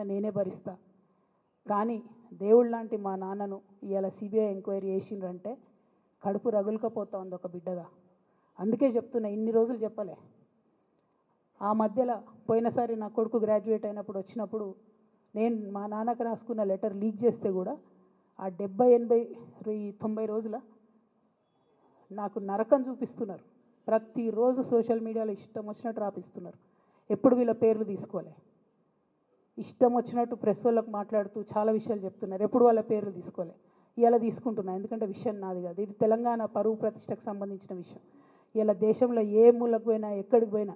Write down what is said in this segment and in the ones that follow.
అయినా నేనే భరిస్తా. కానీ దేవుళ్ళ లాంటి మా నాన్నను ఇవాళ సిబిఐ ఎంక్వైరీ చేసిండ్రంటే కడుపు రగులుకపోతా ఉంది ఒక బిడ్డగా. అందుకే చెప్తున్నా, ఇన్ని రోజులు చెప్పలే. ఆ మధ్యలో పోయినసారి నా కొడుకు గ్రాడ్యుయేట్ అయినప్పుడు వచ్చినప్పుడు నేను మా నాన్నకు రాసుకున్న లెటర్ లీక్ చేస్తే కూడా ఆ 70, 80, 90 రోజుల నాకు నరకం చూపిస్తున్నారు. ప్రతిరోజు సోషల్ మీడియాలో ఇష్టం వచ్చినట్టు రాపిస్తున్నారు. ఎప్పుడు వీళ్ళ పేర్లు తీసుకోలే, ఇష్టం వచ్చినట్టు ప్రెస్ వాళ్ళకు మాట్లాడుతూ చాలా విషయాలు చెప్తున్నారు. ఎప్పుడు వాళ్ళ పేర్లు తీసుకోలే. ఇలా తీసుకుంటున్నా, ఎందుకంటే విషయం నాది కాదు, ఇది తెలంగాణ పరువు ప్రతిష్టకు సంబంధించిన విషయం. ఇలా దేశంలో ఏ మూలకు పోయినా ఎక్కడికి పోయినా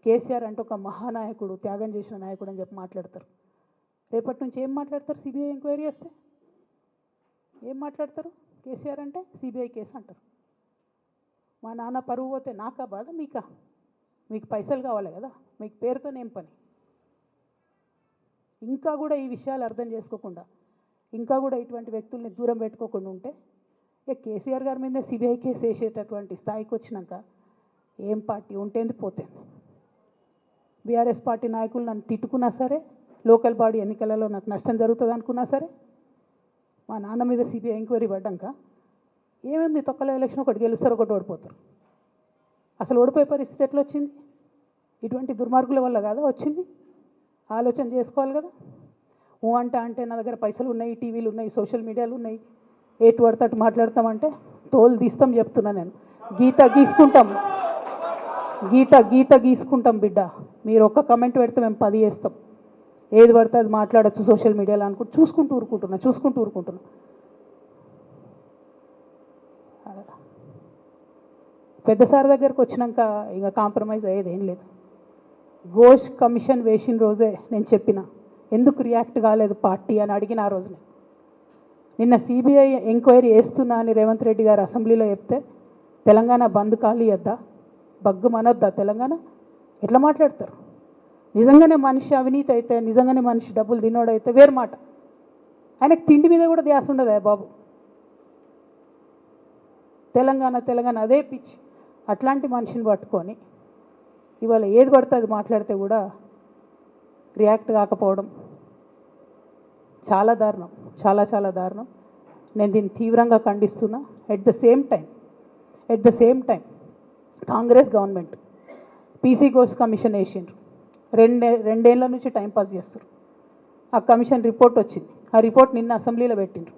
కేసీఆర్ అంటే ఒక మహానాయకుడు, త్యాగం చేసిన నాయకుడు అని చెప్పి మాట్లాడతారు. రేపటి నుంచి ఏం మాట్లాడతారు? సిబిఐ ఎంక్వైరీ చేస్తే ఏం మాట్లాడతారు? కేసీఆర్ అంటే సిబిఐ కేసు అంటారు. మా నాన్న పరువు పోతే నాకా బాధ, మీకా? మీకు పైసలు కావాలి కదా, మీకు పేరుతోనేం పని? ఇంకా కూడా ఈ విషయాలు అర్థం చేసుకోకుండా, ఇంకా కూడా ఇటువంటి వ్యక్తుల్ని దూరం పెట్టుకోకుండా ఉంటే కేసీఆర్ గారి మీదే సిబిఐ కేసు వేసేటటువంటి స్థాయికి వచ్చినాక ఏం పార్టీ ఉంటేంది పోతేంది. బీఆర్ఎస్ పార్టీ నాయకులు నన్ను తిట్టుకున్నా సరే, లోకల్ బాడీ ఎన్నికలలో నాకు నష్టం జరుగుతుంది అనుకున్నా సరే, మా నాన్న మీద సిబిఐ ఎంక్వైరీ పడ్డాక ఏమైంది? తొక్కల ఎలక్షన్ ఒకటి గెలుస్తారు, ఒకటి ఓడిపోతారు. అసలు ఓడిపోయే పరిస్థితి ఎట్లా వచ్చింది? ఇటువంటి దుర్మార్గుల వల్ల కాదా వచ్చింది? ఆలోచన చేసుకోవాలి కదా. అంటే నా దగ్గర పైసలు ఉన్నాయి, టీవీలు ఉన్నాయి, సోషల్ మీడియాలు ఉన్నాయి, ఏటు పడితే అటు మాట్లాడతామంటే తోలు తీస్తాం చెప్తున్నా నేను. గీత గీసుకుంటాం బిడ్డ. మీరు ఒక్క కమెంట్ పెడితే మేము 10 చేస్తాం. ఏది పడితే అది మాట్లాడచ్చు సోషల్ మీడియాలో అనుకుంటూ చూసుకుంటూ ఊరుకుంటున్నా. పెద్ద సార్ దగ్గరకు వచ్చినాక ఇంకా కాంప్రమైజ్ అయ్యేది ఏం లేదు. ఘోష్ కమిషన్ వేసిన రోజే నేను చెప్పిన, ఎందుకు రియాక్ట్ కాలేదు పార్టీ అని అడిగిన ఆ రోజునే. నిన్న సిబిఐ ఎంక్వైరీ వేస్తున్నా అని రేవంత్ రెడ్డి గారు అసెంబ్లీలో చెప్తే తెలంగాణ బంద్ కాలియద్దా, బగ్గు మనొద్దా తెలంగాణ? ఎట్లా మాట్లాడతారు? నిజంగానే మనిషి అవినీతి అయితే, నిజంగానే మనిషి డబ్బులు తినోడైతే వేరు మాట. ఆయనకు తిండి మీద కూడా ధ్యాస ఉండదా బాబు? తెలంగాణ అదే పిచ్చి. అట్లాంటి మనిషిని పట్టుకొని ఇవాళ ఏది పడితే అది మాట్లాడితే కూడా రియాక్ట్ కాకపోవడం చాలా దారుణం, చాలా దారుణం. నేను దీన్ని తీవ్రంగా ఖండిస్తున్నా. At the same time Congress government PC Ghosh commission వేసిండ్రు. రెండేళ్ల నుంచి టైంపాస్ చేస్తారు. ఆ కమిషన్ రిపోర్ట్ వచ్చింది. ఆ రిపోర్ట్ నిన్న అసెంబ్లీలో పెట్టిండ్రు.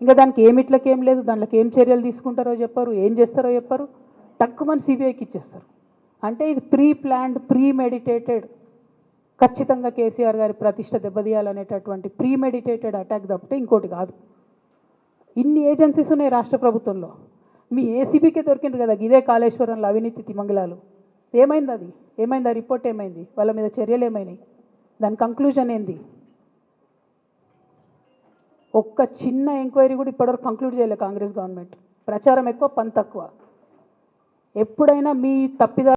ఇంకా దానికి ఏం లేదు, దాంట్లోకి ఏం చర్యలు తీసుకుంటారో చెప్పారు, ఏం చేస్తారో చెప్పారు. టక్కుమని సిబిఐకి ఇచ్చేస్తారు. అంటే ఇది ప్రీ ప్లాన్డ్, ప్రీ మెడిటేటెడ్, ఖచ్చితంగా కేసీఆర్ గారి ప్రతిష్ట దెబ్బతీయాలనేటటువంటి ప్రీ మెడిటేటెడ్ అటాక్ తప్పితే ఇంకోటి కాదు. ఇన్ని ఏజెన్సీస్ ఉన్నాయి రాష్ట్ర ప్రభుత్వంలో. మీ ఏసీబీకే దొరికిండ్రు కదా ఇదే కాళేశ్వరంలో అవినీతి తిమంగళాలు. ఏమైంది? ఆ రిపోర్ట్ ఏమైంది? వాళ్ళ మీద చర్యలు ఏమైనాయి? దాని కంక్లూజన్ ఏంది? ఒక్క చిన్న ఎంక్వైరీ కూడా ఇప్పటివరకు కంక్లూడ్ చేయలేదు కాంగ్రెస్ గవర్నమెంట్. ప్రచారం ఎక్కువ, పని తక్కువ. ఎప్పుడైనా మీ తప్పిదాలు